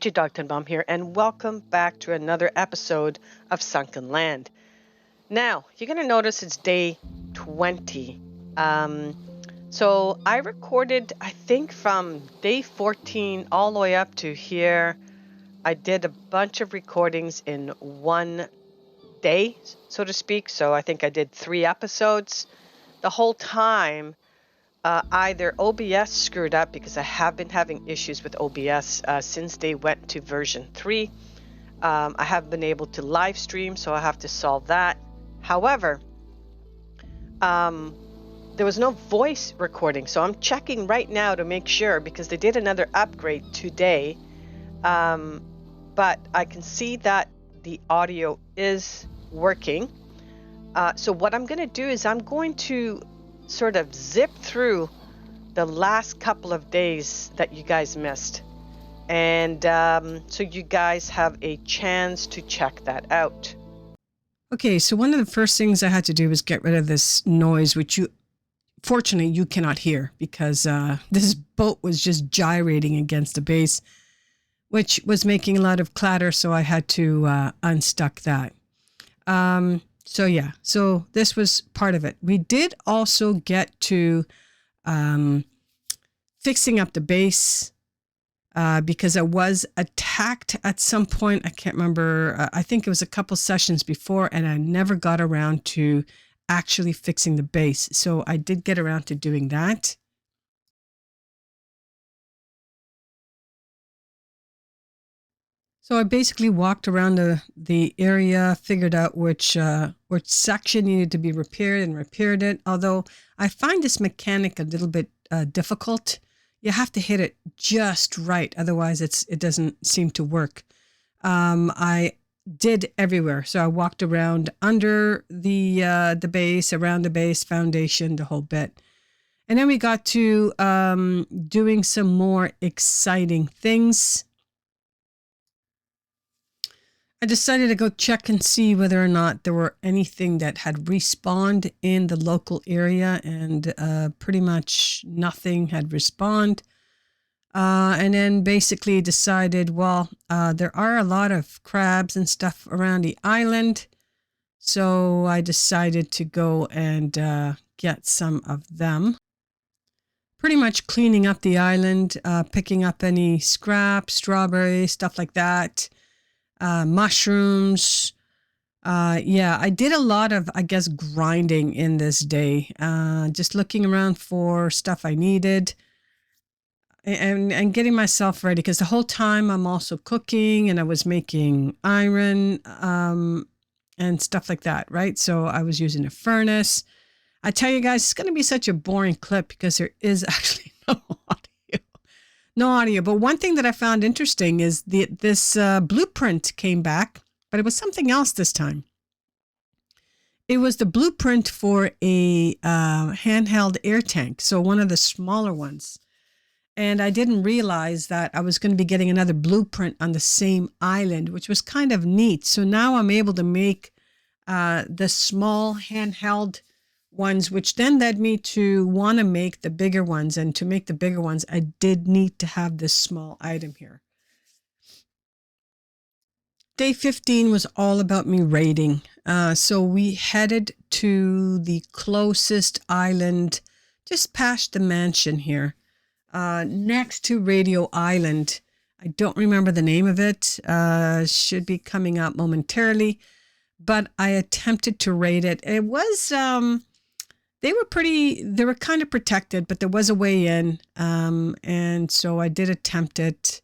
Major Dog Bomb here, and welcome back to another episode of Sunkenland. Now, you're going to notice it's day 20. So I recorded, I think, from day 14 all the way up to here. I did a bunch of recordings in one day, so to speak. So I think I did 3 episodes. The whole time, either OBS screwed up, because I have been having issues with OBS since they went to version 3. I haven't been able to live stream, so I have to solve that. However, there was no voice recording, so I'm checking right now to make sure, because they did another upgrade today. But I can see that the audio is working. So what I'm going to do is I'm going to sort of zip through the last couple of days that you guys missed, and so you guys have a chance to check that out. Okay, so one of the first things I had to do was get rid of this noise, which fortunately you cannot hear, because this boat was just gyrating against the base, which was making a lot of clatter, so I had to unstuck that. So this was part of it. We did also get to fixing up the base because I was attacked at some point. I can't remember. I think it was a couple sessions before, and I never got around to actually fixing the base. So I did get around to doing that. So I basically walked around the area, figured out which section needed to be repaired, and repaired it. Although I find this mechanic a little bit difficult. You have to hit it just right, otherwise it doesn't seem to work. I did everywhere, so I walked around under the base, around the base, foundation, the whole bit, and then we got to doing some more exciting things. I decided to go check and see whether or not there were anything that had respawned in the local area, and pretty much nothing had respawned. And then basically decided, well, there are a lot of crabs and stuff around the island, so I decided to go and get some of them. Pretty much cleaning up the island, picking up any scrap, strawberries, stuff like that. Mushrooms. I did a lot of, I guess, grinding in this day, just looking around for stuff I needed and getting myself ready, because the whole time I'm also cooking, and I was making iron and stuff like that, right? So I was using a furnace. I tell you guys, it's going to be such a boring clip because there is actually no audio. But one thing that I found interesting is this blueprint came back, but it was something else this time. It was the blueprint for a handheld air tank, so one of the smaller ones. And I didn't realize that I was going to be getting another blueprint on the same island, which was kind of neat. So now I'm able to make the small handheld ones, which then led me to want to make the bigger ones. And to make the bigger ones, I did need to have this small item here. Day 15 was all about me raiding. So we headed to the closest island, just past the mansion here, next to Radio Island. I don't remember the name of it. Should be coming up momentarily. But I attempted to raid it. It was... They were kind of protected, but there was a way in. And so I did attempt it.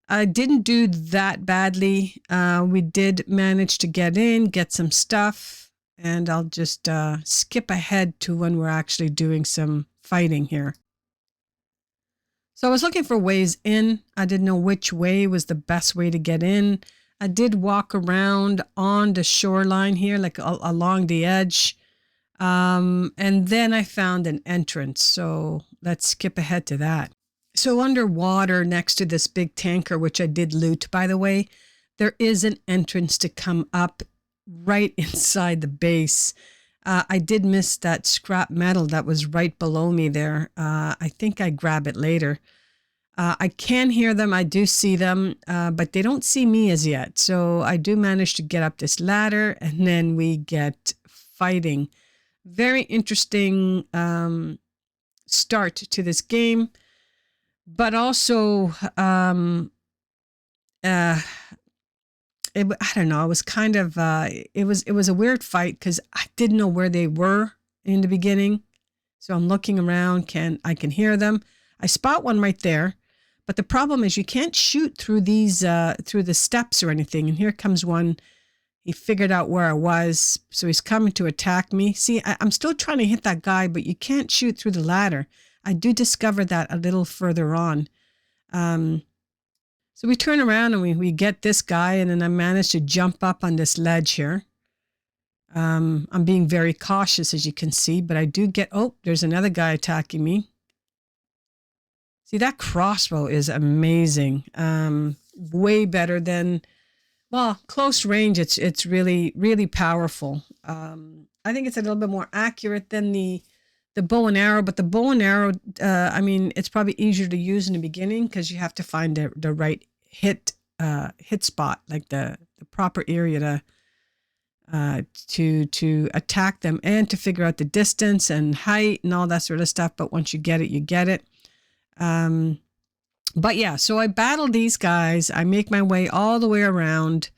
I didn't do that badly. We did manage to get in, get some stuff, and I'll just skip ahead to when we're actually doing some fighting here. So I was looking for ways in. I didn't know which way was the best way to get in. I did walk around on the shoreline here, like along the edge. And then I found an entrance, so let's skip ahead to that. So underwater, next to this big tanker, which I did loot, by the way, there is an entrance to come up right inside the base. I did miss that scrap metal that was right below me there. I think I grab it later. I can hear them. I do see them, but they don't see me as yet. So I do manage to get up this ladder, and then we get fighting. Very interesting start to this game, but also I don't know. It was kind of it was a weird fight because I didn't know where they were in the beginning. So I'm looking around. I can hear them. I spot one right there. But the problem is you can't shoot through these through the steps or anything. And here comes one. He figured out where I was, so he's coming to attack me. See, I'm still trying to hit that guy, but you can't shoot through the ladder. I do discover that a little further on. So we turn around and we get this guy, and then I manage to jump up on this ledge here. I'm being very cautious, as you can see, but I do get, oh, there's another guy attacking me. See, that crossbow is amazing. Way better than, well, close range. It's really, really powerful. I think it's a little bit more accurate than the bow and arrow, but the bow and arrow, I mean, it's probably easier to use in the beginning because you have to find the right hit spot, like the proper area to attack them and to figure out the distance and height and all that sort of stuff. But once you get it, you get it. But yeah, so I battle these guys. I make my way all the way around.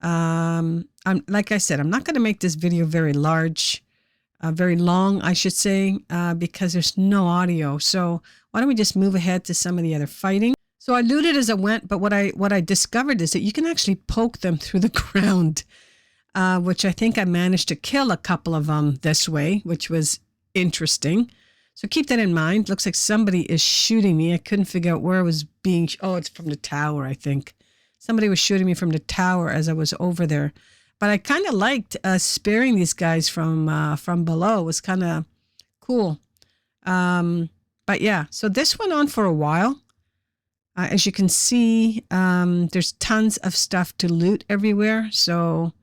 I'm, like I said, I'm not going to make this video very large, very long, I should say, because there's no audio. So why don't we just move ahead to some of the other fighting? So I looted as I went, but what I discovered is that you can actually poke them through the ground, which I think I managed to kill a couple of them this way, which was interesting. So keep that in mind. Looks like somebody is shooting me. I couldn't figure out where it was being. Oh, it's from the tower, I think. Somebody was shooting me from the tower as I was over there. But I kind of liked sparing these guys from below. It was kind of cool. But yeah, so this went on for a while. As you can see, there's tons of stuff to loot everywhere. So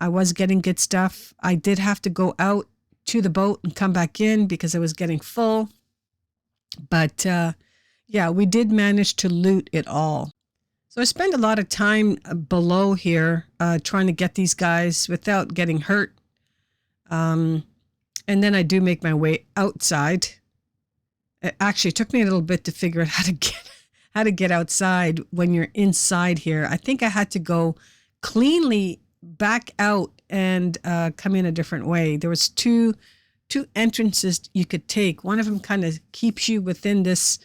I was getting good stuff. I did have to go out to the boat and come back in because I was getting full. But yeah, we did manage to loot it all. So I spend a lot of time below here trying to get these guys without getting hurt. And then I do make my way outside. It actually took me a little bit to figure out how to get outside when you're inside here. I think I had to go cleanly back out and come in a different way. There was two entrances you could take. One of them kind of keeps you within this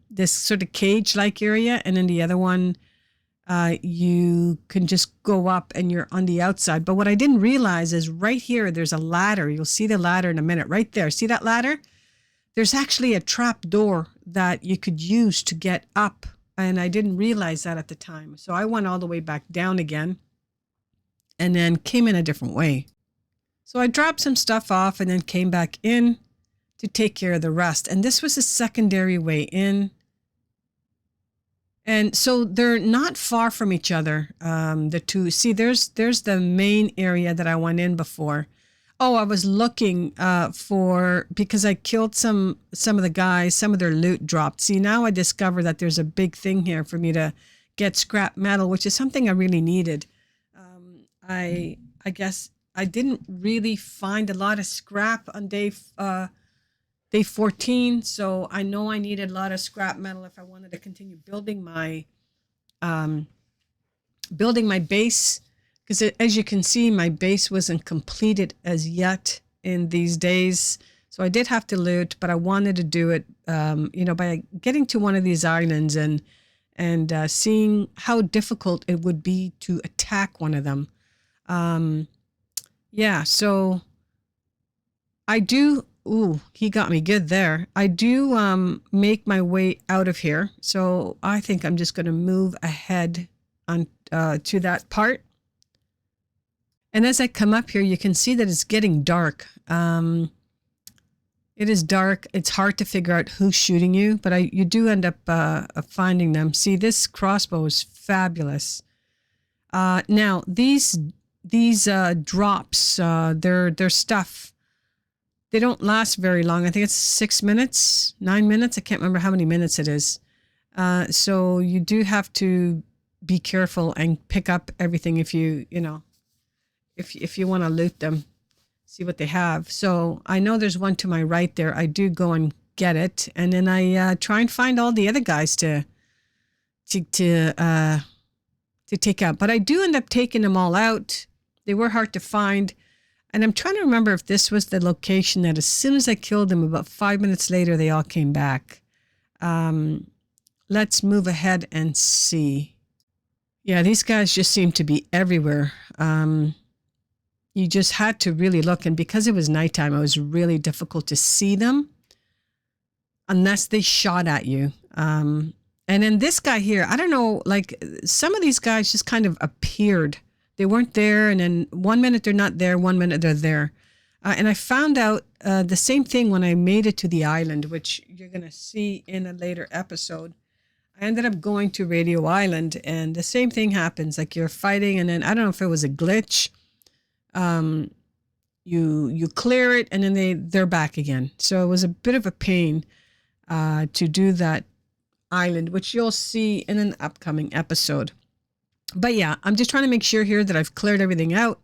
this sort of cage-like area, and then the other one you can just go up and you're on the outside. But what I didn't realize is right here there's a ladder. You'll see the ladder in a minute. Right there, see that ladder? There's actually a trap door that you could use to get up, and I didn't realize that at the time. So I went all the way back down again and then came in a different way. So I dropped some stuff off and then came back in to take care of the rest. And this was a secondary way in. And so they're not far from each other, the two. See, there's the main area that I went in before. Oh, I was looking because I killed some of the guys, some of their loot dropped. See, now I discover that there's a big thing here for me to get scrap metal, which is something I really needed. I guess I didn't really find a lot of scrap on day 14, so I know I needed a lot of scrap metal if I wanted to continue building my base. Because as you can see, my base wasn't completed as yet in these days, so I did have to loot, but I wanted to do it, by getting to one of these islands and seeing how difficult it would be to attack one of them. Yeah, so I do, ooh, he got me good there. I do make my way out of here. So I think I'm just going to move ahead on to that part. And as I come up here, you can see that it's getting dark. It is dark. It's hard to figure out who's shooting you, but you do end up finding them. See, this crossbow is fabulous. Now, these drops, they're stuff they don't last very long. I think it's 6 minutes, 9 minutes. I can't remember how many minutes it is. So you do have to be careful and pick up everything if you want to loot them, see what they have. So I know there's one to my right there. I do go and get it, and then I try and find all the other guys to take out. But I do end up taking them all out. They were hard to find. And I'm trying to remember if this was the location that as soon as I killed them, about 5 minutes later, they all came back. Let's move ahead and see. Yeah, these guys just seem to be everywhere. You just had to really look. And because it was nighttime, it was really difficult to see them unless they shot at you. And then this guy here, I don't know, like some of these guys just kind of appeared. They weren't there, and then 1 minute they're not there, 1 minute they're there. And I found out the same thing when I made it to the island, which you're going to see in a later episode. I ended up going to Radio Island, and the same thing happens. Like you're fighting, and then I don't know if it was a glitch. You clear it, and then they're back again. So it was a bit of a pain to do that island, which you'll see in an upcoming episode. But yeah, I'm just trying to make sure here that I've cleared everything out,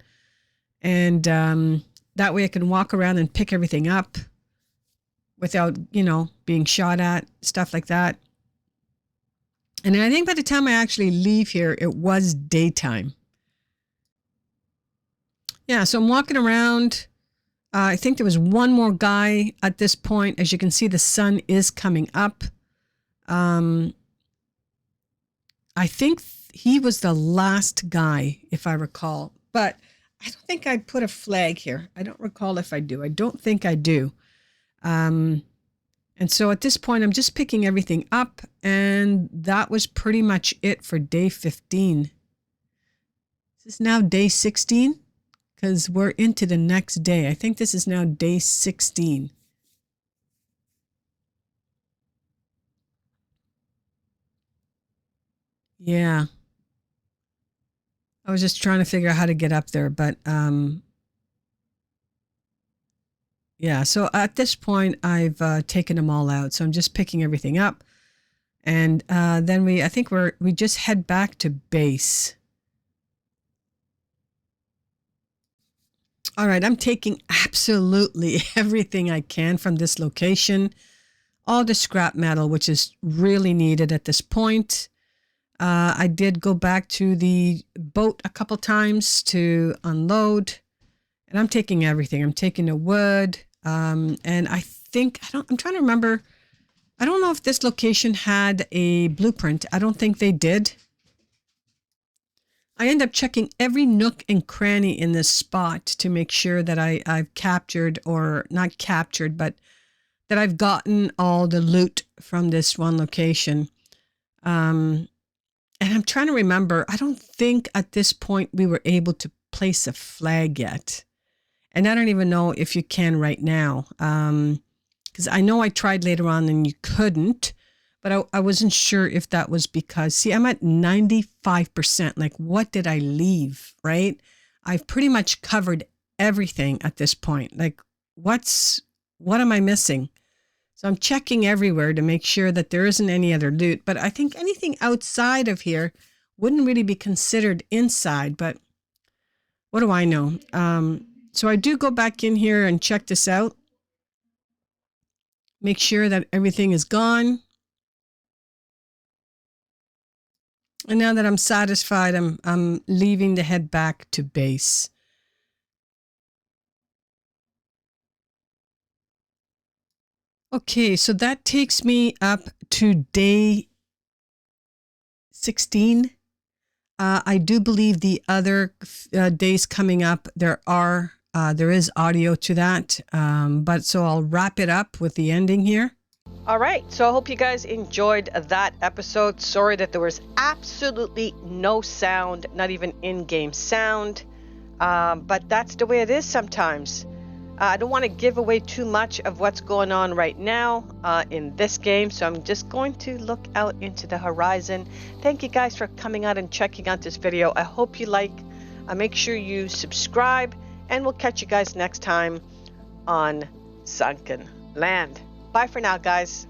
and that way I can walk around and pick everything up without, being shot at, stuff like that. And I think by the time I actually leave here, it was daytime. Yeah, so I'm walking around. I think there was one more guy at this point. As you can see, the sun is coming up. I think he was the last guy, if I recall. But I don't think I put a flag here. I don't recall if I do. I don't think I do. And so at this point, I'm just picking everything up. And that was pretty much it for day 15. Is this now day 16? Because we're into the next day. I think this is now day 16. Yeah. I was just trying to figure out how to get up there, but yeah, so at this point I've taken them all out. So I'm just picking everything up. And then I think we just head back to base. All right, I'm taking absolutely everything I can from this location. All the scrap metal, which is really needed at this point. I did go back to the boat a couple times to unload, and I'm taking everything. I'm taking the wood, and I think, I'm trying to remember. I don't know if this location had a blueprint. I don't think they did. I end up checking every nook and cranny in this spot to make sure that I've captured, or not captured, but that I've gotten all the loot from this one location. And I'm trying to remember, I don't think at this point we were able to place a flag yet. And I don't even know if you can right now. Because I know I tried later on and you couldn't. But I wasn't sure if that was because, see, I'm at 95%. Like, what did I leave, right? I've pretty much covered everything at this point. Like, what am I missing? So I'm checking everywhere to make sure that there isn't any other loot. But I think anything outside of here wouldn't really be considered inside. But what do I know? So I do go back in here and check this out. Make sure that everything is gone. And now that I'm satisfied, I'm leaving to head back to base. Okay, so that takes me up to day 16. I do believe the other days coming up, there is audio to that. But so I'll wrap it up with the ending here. All right, so I hope you guys enjoyed that episode. Sorry that there was absolutely no sound, not even in-game sound. But that's the way it is sometimes. I don't want to give away too much of what's going on right now in this game, so I'm just going to look out into the horizon. Thank you guys for coming out and checking out this video. I hope you like. Make sure you subscribe, and we'll catch you guys next time on Sunken Land. Bye for now, guys.